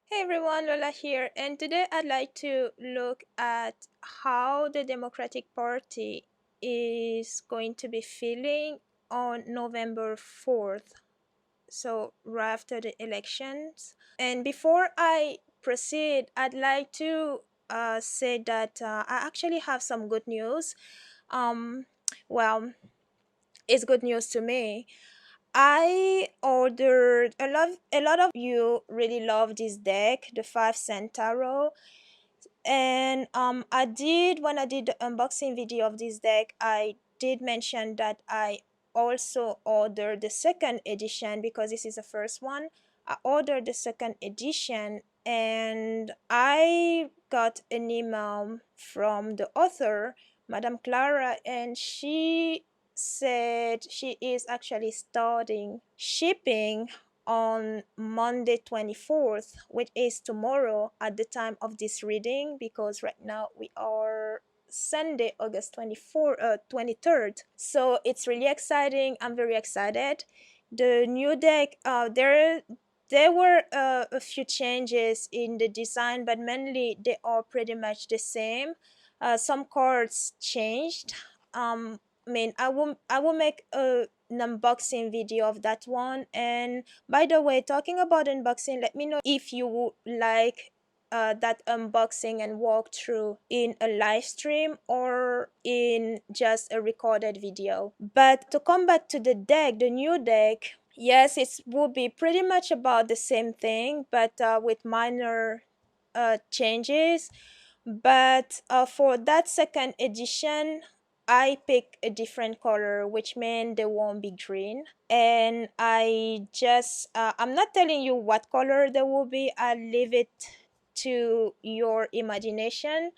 Hey everyone, Lola here, and today I'd like to look at how the Democratic Party is going to be feeling on November 4th, so right after the elections. And before I proceed, I'd like to say that I actually have some good news. Um, well, it's good news to me. I ordered a lot of you really love this deck, the 5 cent tarot. And I did when I did the unboxing video of this deck, I did mention that I also ordered the second edition because this is the first one. I ordered the second edition and I got an email from the author, Madame Clara, and she said she is actually starting shipping on Monday 24th, which is tomorrow at the time of this reading, because right now we are Sunday, August 23rd. So it's really exciting. I'm very excited. The new deck, there were a few changes in the design, but mainly they are pretty much the same. Some cards changed. I will make an unboxing video of that one. And by the way, talking about unboxing, let me know if you would like that unboxing and walkthrough in a live stream or in just a recorded video. But to come back to the deck, the new deck, yes, it will be pretty much about the same thing, but with minor changes. But for that second edition, I pick a different color, which means they won't be green. And I'm not telling you what color they will be. I'll leave it to your imagination.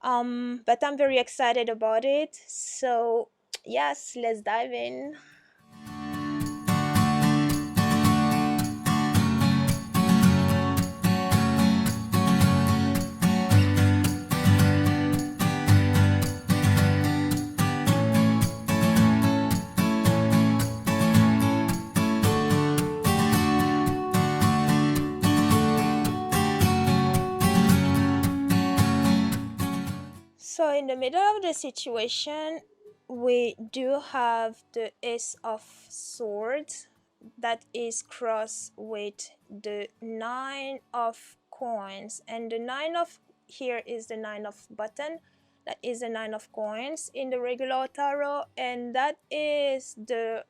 But I'm very excited about it. So yes, let's dive in. So in the middle of the situation, we do have the Ace of Swords that is crossed with the Nine of Coins, and the Nine of here is the Nine of Button. That is the Nine of Coins in the regular tarot, and that is the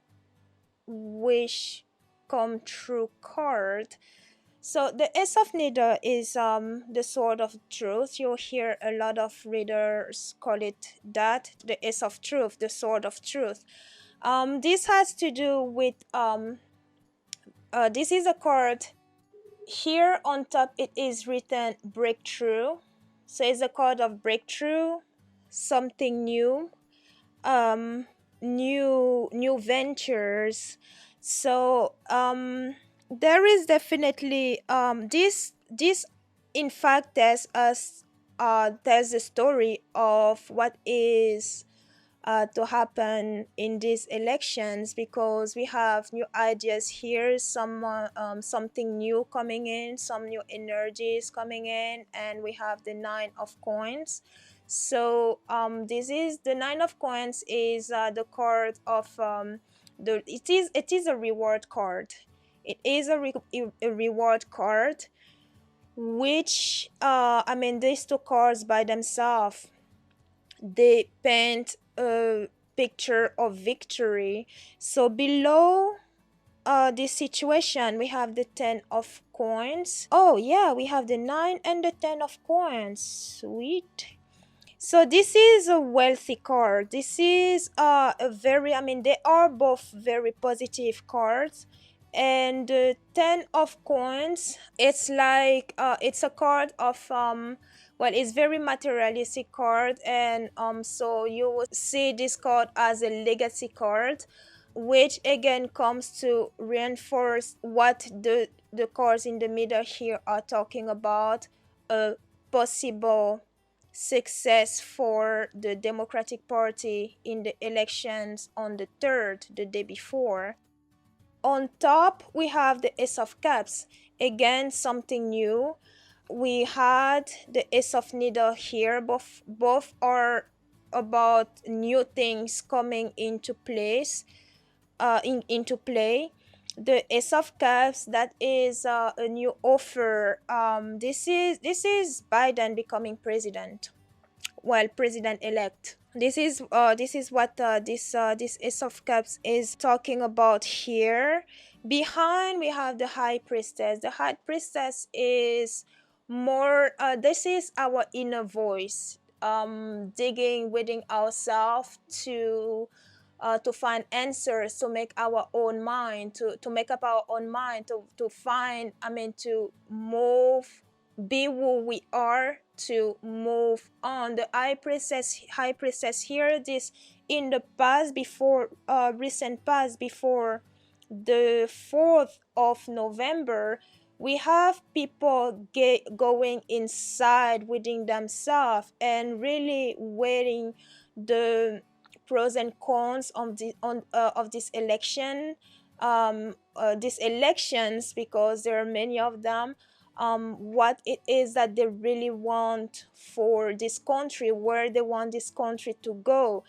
wish come true card. So the Ace of Needle is the sword of truth. You'll hear a lot of readers call it that, the Ace of Truth, the sword of truth. This has to do with this is a card. Here on top it is written breakthrough. So it's a card of breakthrough, something new, um, new ventures. So there is definitely this in fact there's a story of what is to happen in these elections, because we have new ideas here, something new coming in, some new energies coming in, and we have the Nine of Coins. So this is the Nine of Coins is the card of it is a reward card. It is a reward card, which these two cards by themselves, they paint a picture of victory. So below this situation, we have the 10 of coins. Oh yeah, we have the 9 and the 10 of coins. Sweet. So this is a wealthy card. This is a very, they are both very positive cards. And the 10 of coins, it's like it's a card of well, it's very materialistic card, and so you will see this card as a legacy card, which again comes to reinforce what the cards in the middle here are talking about, a possible success for the Democratic Party in the elections on the 3rd, the day before. On top, we have the Ace of Cups. Again, something new. We had the Ace of Needle here. Both are about new things coming into place, into play. The Ace of Cups, that is a new offer. This is Biden becoming president, well, president elect. This is what this Ace of Cups is talking about here. Behind, we have the High Priestess. The High Priestess is more, this is our inner voice, digging within ourselves to find answers, to make our own mind, to make up our own mind, to find, I mean, to move, be who we are, to move on. The high priestess here, this in the past, before recent past, before the 4th of November, we have people going inside within themselves and really weighing the pros and cons of of this election, these elections, because there are many of them. What it is that they really want for this country, where they want this country to go,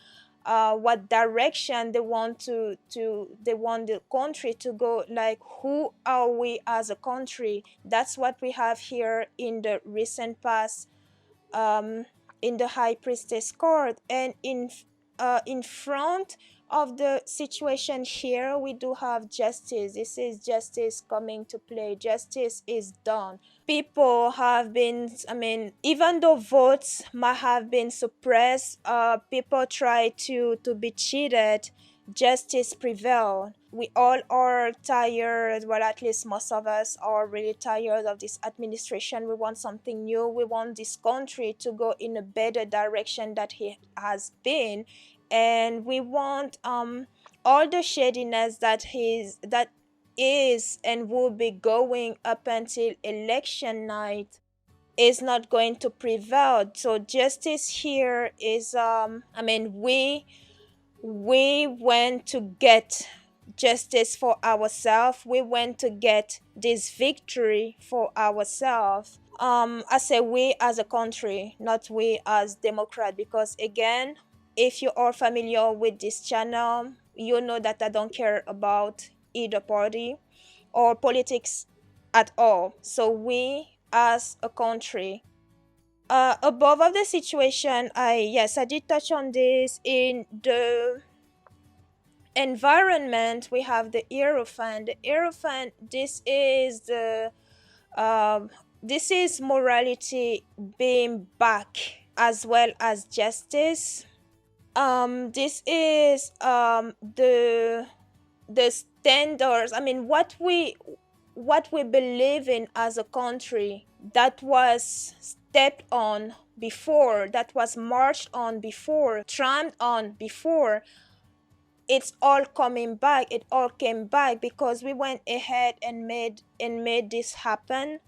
what direction they want the country to go, like who are we as a country. That's what we have here in the recent past, um, in the High Priestess card. And in front of the situation here, we do have justice. This is justice coming to play. Justice is done. People have been, I mean, even though votes might have been suppressed, people try to be cheated, justice prevailed. We all are tired, well, at least most of us are really tired of this administration. We want something new. We want this country to go in a better direction that it has been. And we want all the shadiness that is and will be going up until election night is not going to prevail. So justice here is, I mean, we went to get justice for ourselves. We went to get this victory for ourselves. I say we as a country, not we as Democrat, because again, if you are familiar with this channel, you know that I don't care about either party or politics at all. So we as a country, above of the situation, I did touch on this. In the environment, we have the Hierophant. The Hierophant, um, this is morality being back, as well as justice. This is the standards, I mean, what we believe in as a country, that was stepped on before, that was marched on before, tramped on before. It's all coming back. It all came back because we went ahead and made this happen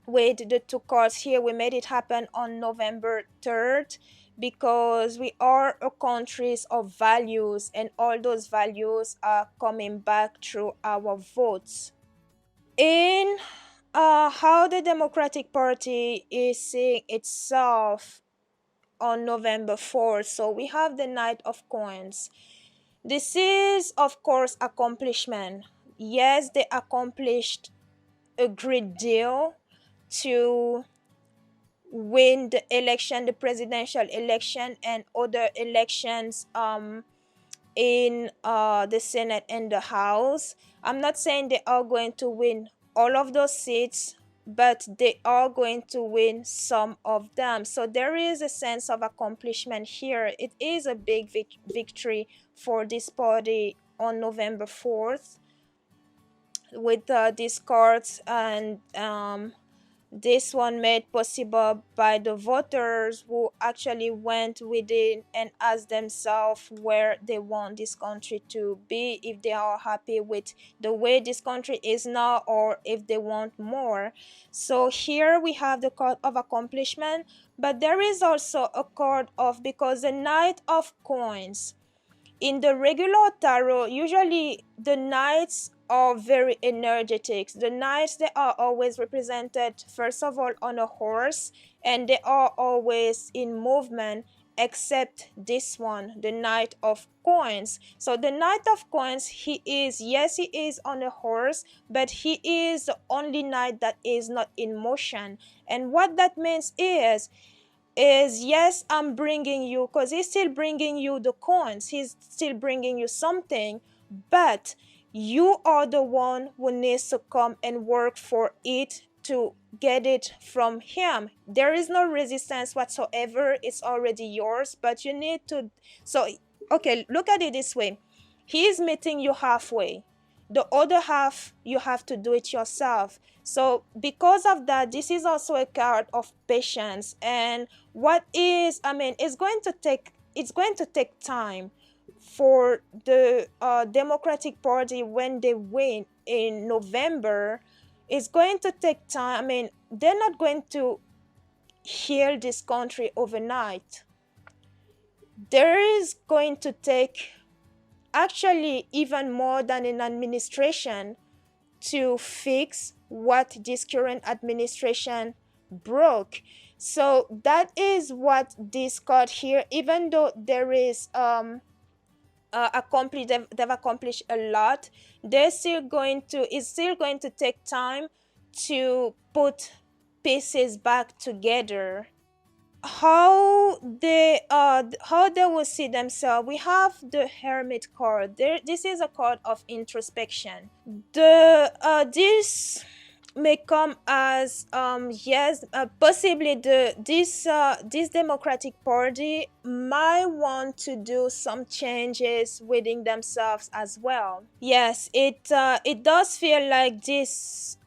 with the two cards here. We made it happen on November 3rd because we are a country of values, and all those values are coming back through our votes. In how the Democratic Party is seeing itself on November 4th, so we have the Knight of Coins. This is, of course, accomplishment. Yes, they accomplished a great deal to win the election, the presidential election, and other elections in the Senate and the House. I'm not saying they are going to win all of those seats, but they are going to win some of them. So there is a sense of accomplishment here. It is a big victory for this party on November 4th with these cards, and this one made possible by the voters who actually went within and asked themselves where they want this country to be, if they are happy with the way this country is now, or if they want more. So here we have the card of accomplishment, but there is also a card of, because the Knight of Coins, in the regular tarot, usually the knights are very energetic. The knights, they are always represented, first of all, on a horse, and they are always in movement, except this one, the Knight of Coins. So the Knight of Coins, he is, yes, he is on a horse, but he is the only knight that is not in motion. And what that means is yes, I'm bringing you, because he's still bringing you the coins, he's still bringing you something, but you are the one who needs to come and work for it to get it from him. There is no resistance whatsoever, it's already yours, but you need to. So okay, look at it this way: he is meeting you halfway, the other half you have to do it yourself. So because of that, this is also a card of patience. And what is, I mean, it's going to take time for the Democratic Party, when they win in November. It's going to take time. I mean, they're not going to heal this country overnight. There is going to take actually even more than an administration to fix what this current administration broke. So that is what this card here, even though there is they've accomplished a lot, they're still going to, it's still going to take time to put pieces back together. How they will see themselves, we have the Hermit card there. This is a card of introspection. The this may come as yes, possibly this Democratic Party might want to do some changes within themselves as well. Yes, it does feel like this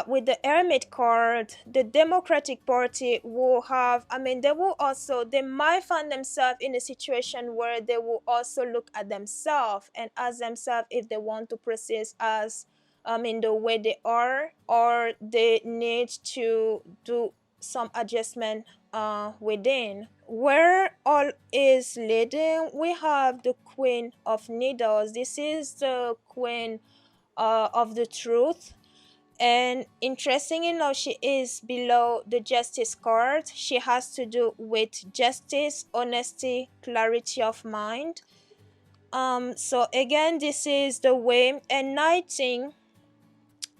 with the Hermit card, the Democratic Party will have, I mean, they might find themselves in a situation where they will also look at themselves and ask themselves if they want to persist as in the way they are, or they need to do some adjustment within. Where all is leading, we have the Queen of Needles. This is the Queen of the Truth. And interesting enough, she is below the Justice card. She has to do with justice, honesty, clarity of mind. So again, this is the way, and knighting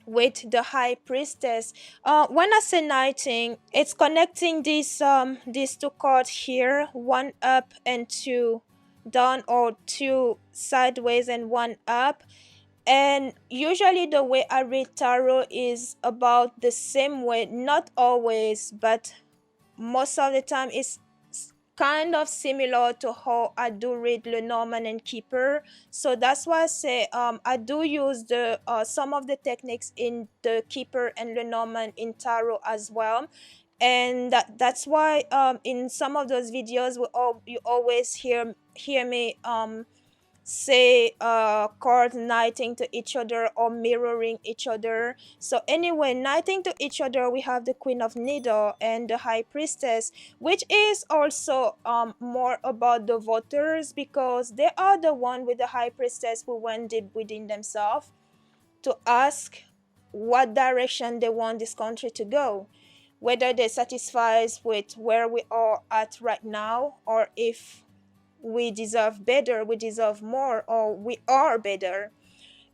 with the High Priestess. When I say knighting, it's connecting these two cards here, one up and two down, or two sideways and one up. And usually the way I read tarot is about the same way, not always, but most of the time it's kind of similar to how I do read Lenormand and Kipper. So that's why I say I do use the some of the techniques in the Kipper and Lenormand in tarot as well. And that's why in some of those videos you always hear me say card knighting to each other or mirroring each other. So anyway, knighting to each other, we have the Queen of Needle and the High Priestess, which is also more about the voters, because they are the one with the High Priestess who went deep within themselves to ask what direction they want this country to go, whether they're satisfied with where we are at right now, or if we deserve better, we deserve more, or we are better.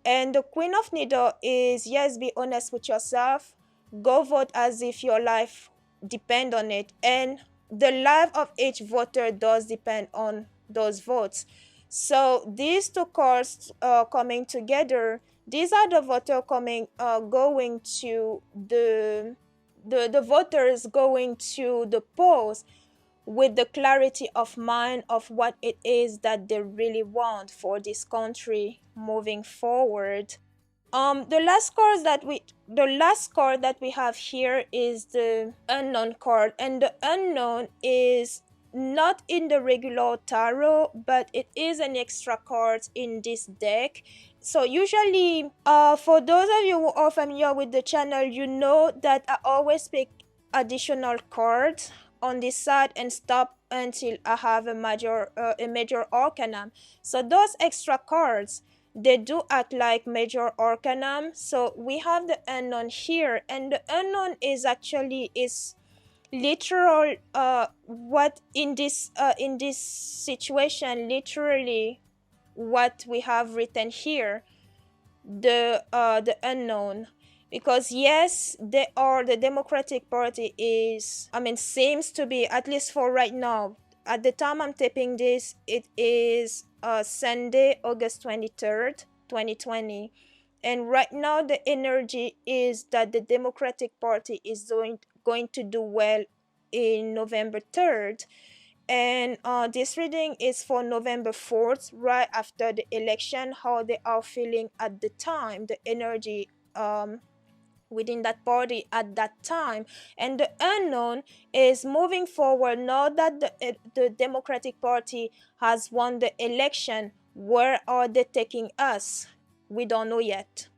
And the Queen of Needle is, yes, be honest with yourself, go vote as if your life depend on it, and the life of each voter does depend on those votes. So these two cards coming together, these are the voter coming going to the voters going to the polls with the clarity of mind of what it is that they really want for this country moving forward. The last card that we have here is the Unknown card, and the Unknown is not in the regular tarot, but it is an extra card in this deck. So usually, for those of you who are familiar with the channel, you know that I always pick additional cards on this side and stop until I have a major arcanum. So those extra cards, they do act like major arcanum. So we have the unknown here, and the unknown is actually is literal what in this situation, literally what we have written here, the unknown. Because yes, they are, the Democratic Party is, I mean, seems to be, at least for right now, at the time I'm taping this, it is Sunday, August 23rd, 2020. And right now the energy is that the Democratic Party is going to do well in November 3rd. And this reading is for November 4th, right after the election, how they are feeling at the time, the energy within that party at that time. And the unknown is moving forward now that the Democratic Party has won the election. Where are they taking us? We don't know yet.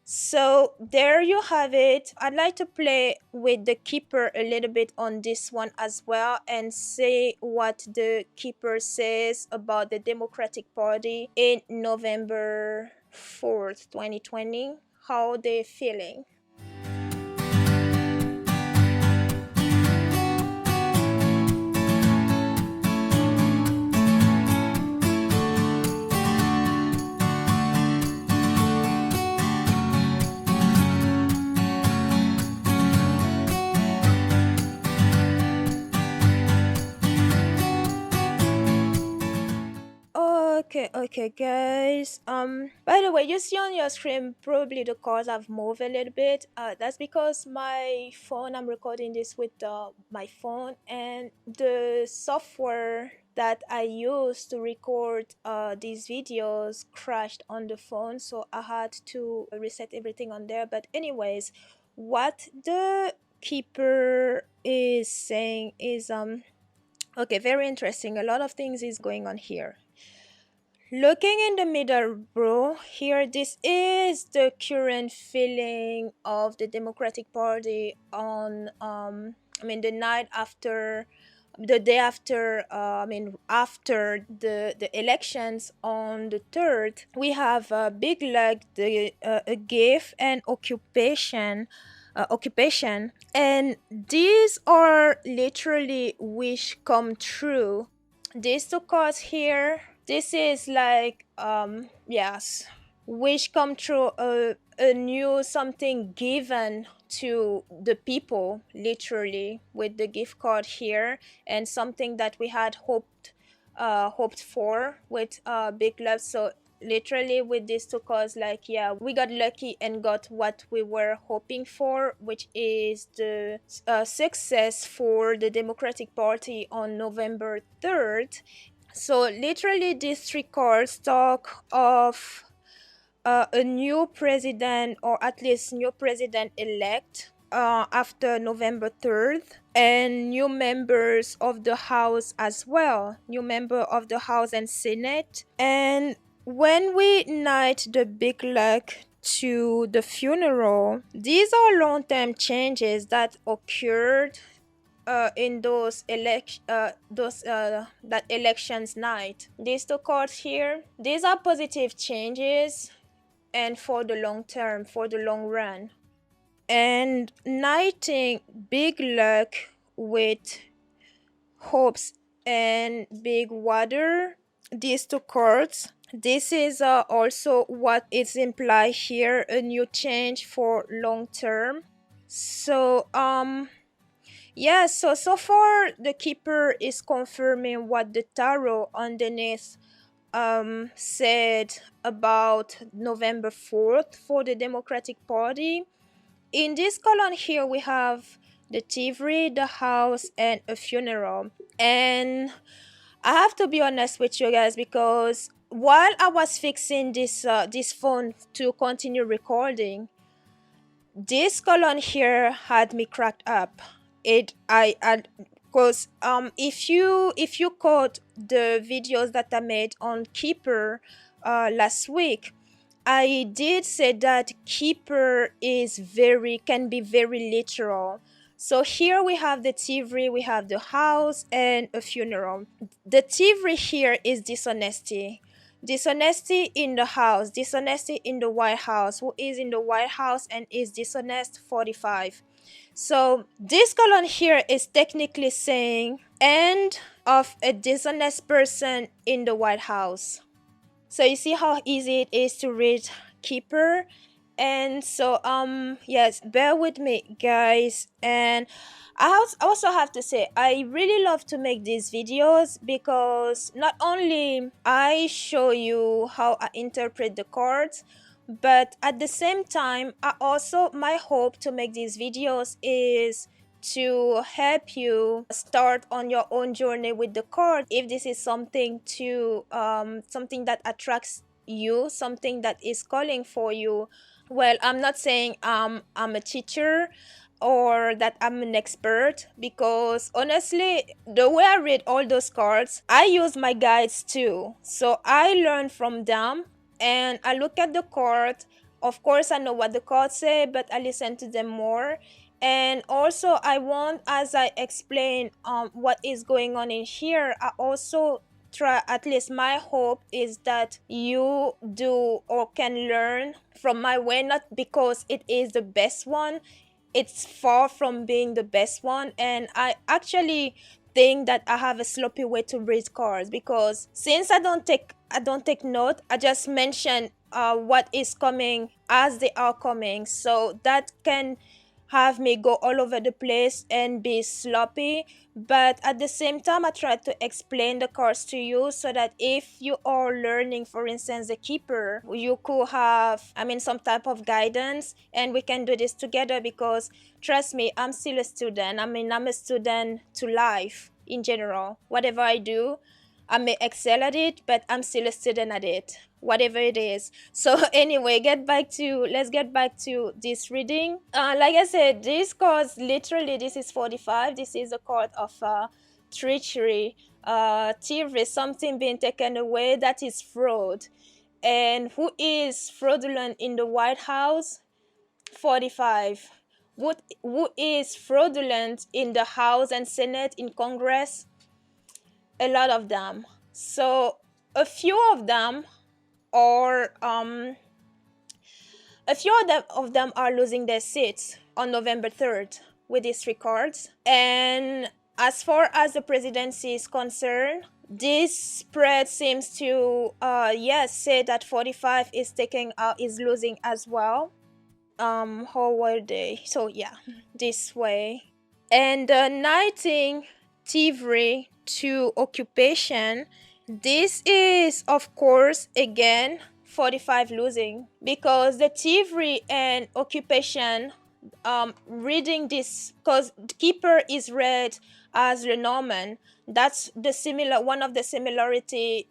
So there you have it. I'd like to play with the Kipper a little bit on this one as well and say what the Kipper says about the Democratic Party in November 4th, 2020. How they feeling. Okay, guys. By the way, you see on your screen probably the cards have moved a little bit. That's because my phone, I'm recording this with my phone, and the software that I use to record these videos crashed on the phone, so I had to reset everything on there. But anyways, what the Keeper is saying is okay, very interesting. A lot of things is going on here. Looking in the middle, bro, here, this is the current feeling of the Democratic Party on, I mean, the night after, the day after, after the elections on the 3rd. We have Big Luck, a gift and occupation, and these are literally wish come true. These two cards here, this is like yes, wish come true, a new something given to the people, literally, with the gift card here, and something that we had hoped for with Big Love. So literally with these two cards, like, yeah, we got lucky and got what we were hoping for, which is the success for the Democratic Party on November 3rd. So literally these three cards talk of a new president, or at least new president elect after November 3rd, and new members of the House as well, new member of the House and Senate. And when we knight the Big Luck to the funeral, these are long-term changes that occurred in that elections night. These two cards here, these are positive changes, and for the long term, for the long run. And knighting Big Luck with hopes and big water, these two cards, this is also what is implied here, a new change for long term. So yeah, so far the Keeper is confirming what the tarot underneath said about November 4th for the Democratic Party. In this column here, we have the thievery, the house, and a funeral. And I have to be honest with you guys, because while I was fixing this phone to continue recording, this column here had me cracked up. Because if you caught the videos that I made on Keeper last week, I did say that Keeper can be very literal. So here we have the thievery, we have the house, and a funeral. The thievery here is dishonesty. Dishonesty in the house, dishonesty in the White House. Who is in the White House and is dishonest? 45. So this column here is technically saying end of a dishonest person in the White House. So you see how easy it is to read Kipper. And so yes, bear with me guys. And I also have to say I really love to make these videos because not only I show you how I interpret the cards, but at the same time I also, my hope to make these videos is to help you start on your own journey with the card. If this is something to something that attracts you, something that is calling for you. Well, I'm not saying I'm a teacher or that I'm an expert, because honestly, the way I read all those cards, I use my guides too. So I learn from them and I look at the card. Of course, I know what the cards say, but I listen to them more. And also I want, as I explain what is going on in here, I also try, at least my hope is that you do or can learn from my way, not because it is the best one. It's far from being the best one, and I actually think that I have a sloppy way to read cards, because since I don't take note, I just mention what is coming as they are coming, so that can have me go all over the place and be sloppy. But at the same time, I try to explain the cards to you so that if you are learning, for instance, the Keeper, you could have, I mean, some type of guidance, and we can do this together, because trust me, I'm still a student. I mean, I'm a student to life in general. Whatever I do, I may excel at it, but I'm still a student at it, whatever it is. So anyway, let's get back to this reading. Like I said, this cards, literally, this is 45. This is a card of treachery, thievery, something being taken away. That is fraud. And who is fraudulent in the White House? 45. Who is fraudulent in the House and Senate, in Congress? A lot of them. So a few of them are are losing their seats on November 3rd with these three cards. And as far as the presidency is concerned, this spread seems to say that 45 is losing as well. How were they? So yeah, this way. And knighting thievery to occupation, this is of course again 45 losing, because the thievery and occupation, reading this, because Keeper is read as Lenormand. That's the one of the similarities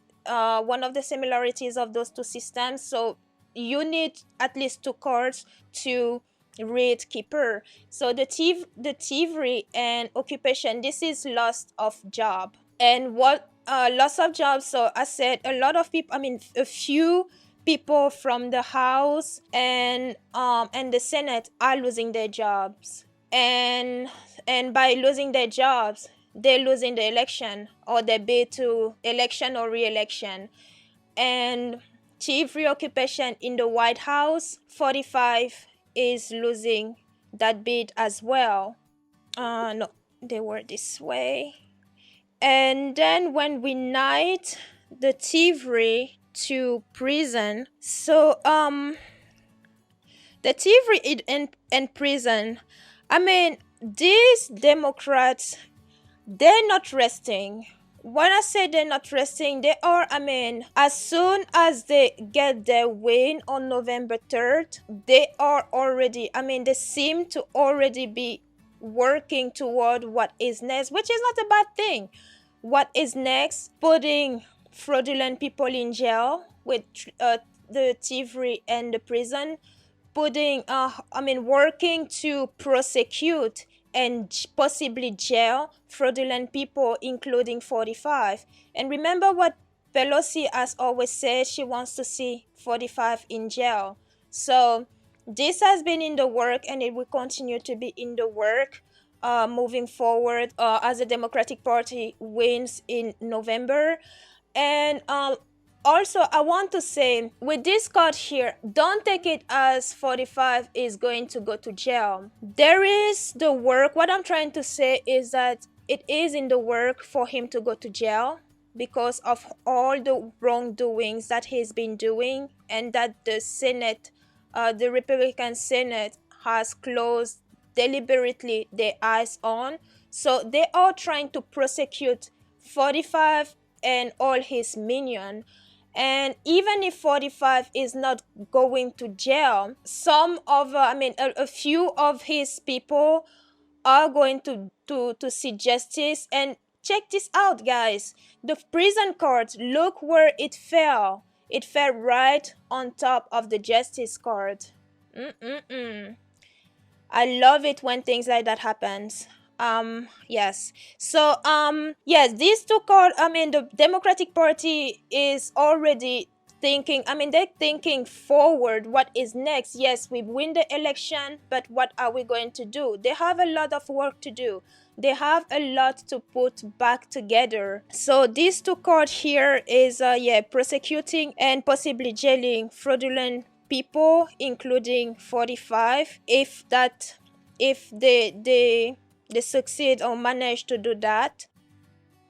of those two systems. So you need at least two cards to read Keeper. So the thievery and occupation, this is loss of job. And what loss of jobs? So I said a lot of people, I mean a few people from the House and the Senate are losing their jobs. And by losing their jobs, they're losing the election, or their bid to election or re-election. And chief reoccupation in the White House, 45 is losing that bid as well. No, they were this way. And then when we knight the thievery to prison, so the thievery in prison, I mean, these Democrats, they're not resting. When I say they're not resting, they are, I mean, as soon as they get their win on November 3rd, they are already, I mean, they seem to already be working toward what is next, which is not a bad thing. What is next? Putting fraudulent people in jail with the thievery and the prison. Working to prosecute and possibly jail fraudulent people, including 45. And remember what Pelosi has always said, she wants to see 45 in jail. So this has been in the work, and it will continue to be in the work. moving forward as the Democratic Party wins in November. And also, I want to say with this card here, don't take it as 45 is going to go to jail. There is the work. What I'm trying to say is that it is in the work for him to go to jail because of all the wrongdoings that he's been doing, and that the Senate, the Republican Senate, has closed deliberately their eyes on. So they are trying to prosecute 45 and all his minion. And even if 45 is not going to jail, some of a few of his people are going to see justice. And check this out, guys. The prison card, look where it fell. It fell right on top of the justice card. I love it when things like that happens. Yes. So yes, these two cards, the Democratic Party is already thinking, they're thinking forward. What is next? Yes, we win the election, but what are we going to do? They have a lot of work to do. They have a lot to put back together. So these two cards here is prosecuting and possibly jailing fraudulent people, including 45, if they succeed or manage to do that.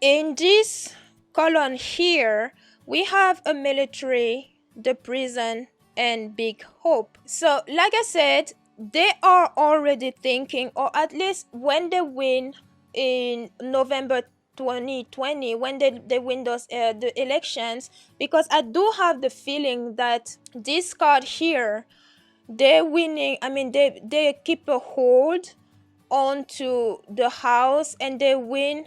In this column here, we have a military, the prison, and big hope. So like I said, they are already thinking, or at least when they win in November 2020, when they win those the elections, because I do have the feeling that this card here, they're winning. They keep a hold onto the House, and they win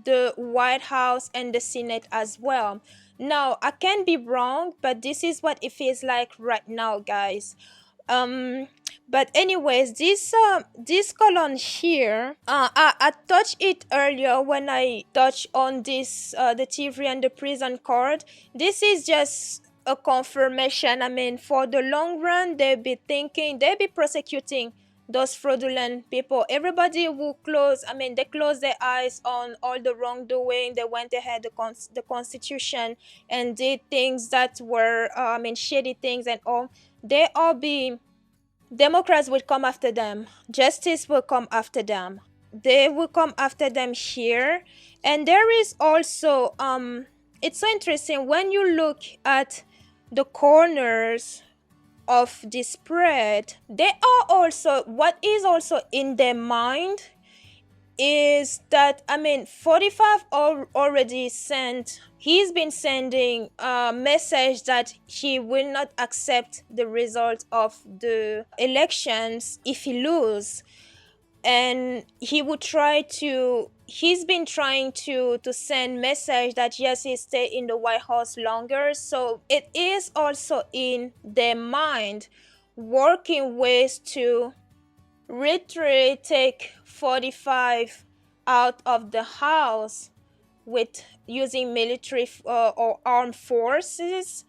the White House and the Senate as well. Now, I can be wrong, but this is what it feels like right now, guys. But anyways, this column here, I touched it earlier when I touched on this the TV and the prison card. This is just a confirmation. For the long run, they'll be prosecuting those fraudulent people. Everybody who they close their eyes on all the wrongdoing. They went ahead the Constitution and did things that were shady things and all. They all be Democrats will come after them. Justice will come after them. They will come after them here. And there is also it's so interesting when you look at the corners of the spread. They are also, what is also in their mind is that 45 already sent, he's been sending a message that he will not accept the result of the elections if he lose, and he would he's been trying to send message that yes, he stay in the White House longer. So it is also in their mind working ways to literally take 45 out of the house with using military or armed forces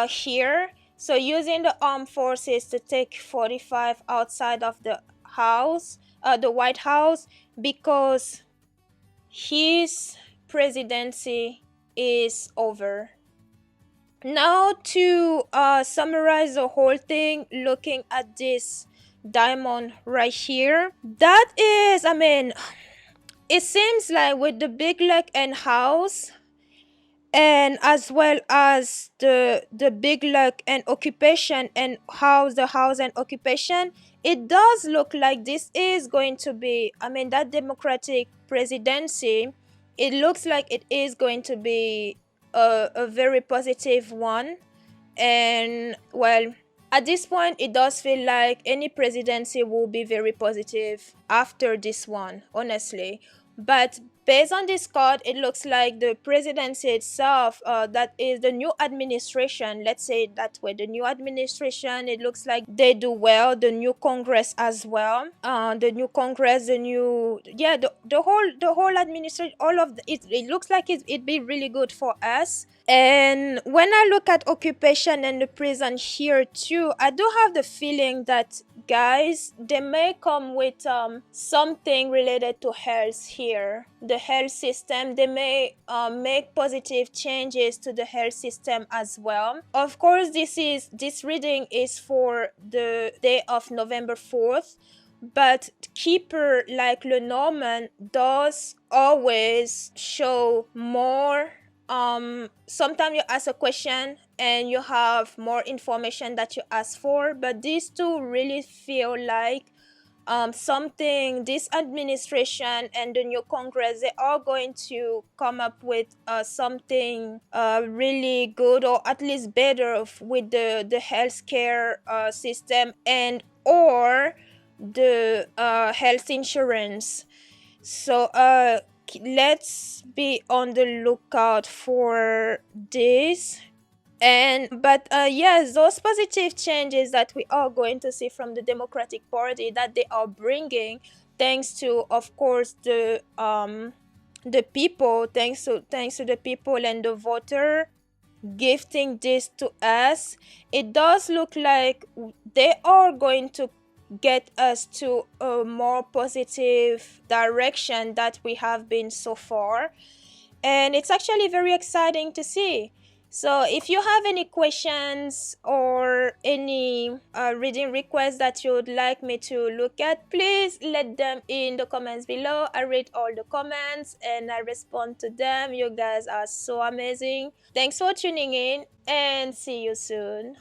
here. So using the armed forces to take 45 outside of the house, the White House, because his presidency is over. Now to summarize the whole thing, looking at this diamond right here, that is, it seems like with the big luck and house, and as well as the big luck and occupation and the house and occupation, it does look like this is going to be, that Democratic presidency, it looks like it is going to be a very positive one. And well, at this point, it does feel like any presidency will be very positive after this one, honestly. But based on this card, it looks like the presidency itself, that is the new administration, let's say that way, the new administration, it looks like they do well. The new Congress as well. The new Congress, the whole administration, all of it looks like it'd be really good for us. And when I look at occupation and the prison here too, I do have the feeling that, guys, they may come with something related to health here, the health system. They may make positive changes to the health system as well. Of course, this reading is for the day of November 4th, but Kipper, like Lenormand, does always show more. Sometimes you ask a question and you have more information that you ask for, but these two really feel like something this administration and the new Congress, they are going to come up with something really good, or at least better with the healthcare system and or the health insurance. So let's be on the lookout for this. And but yes, those positive changes that we are going to see from the Democratic Party that they are bringing, thanks to, of course, the people, thanks to the people and the voter gifting this to us, it does look like they are going to get us to a more positive direction that we have been so far. And it's actually very exciting to see. So if you have any questions or any reading requests that you would like me to look at, please let them in the comments below. I read all the comments and I respond to them. You guys are so amazing. Thanks for tuning in and see you soon.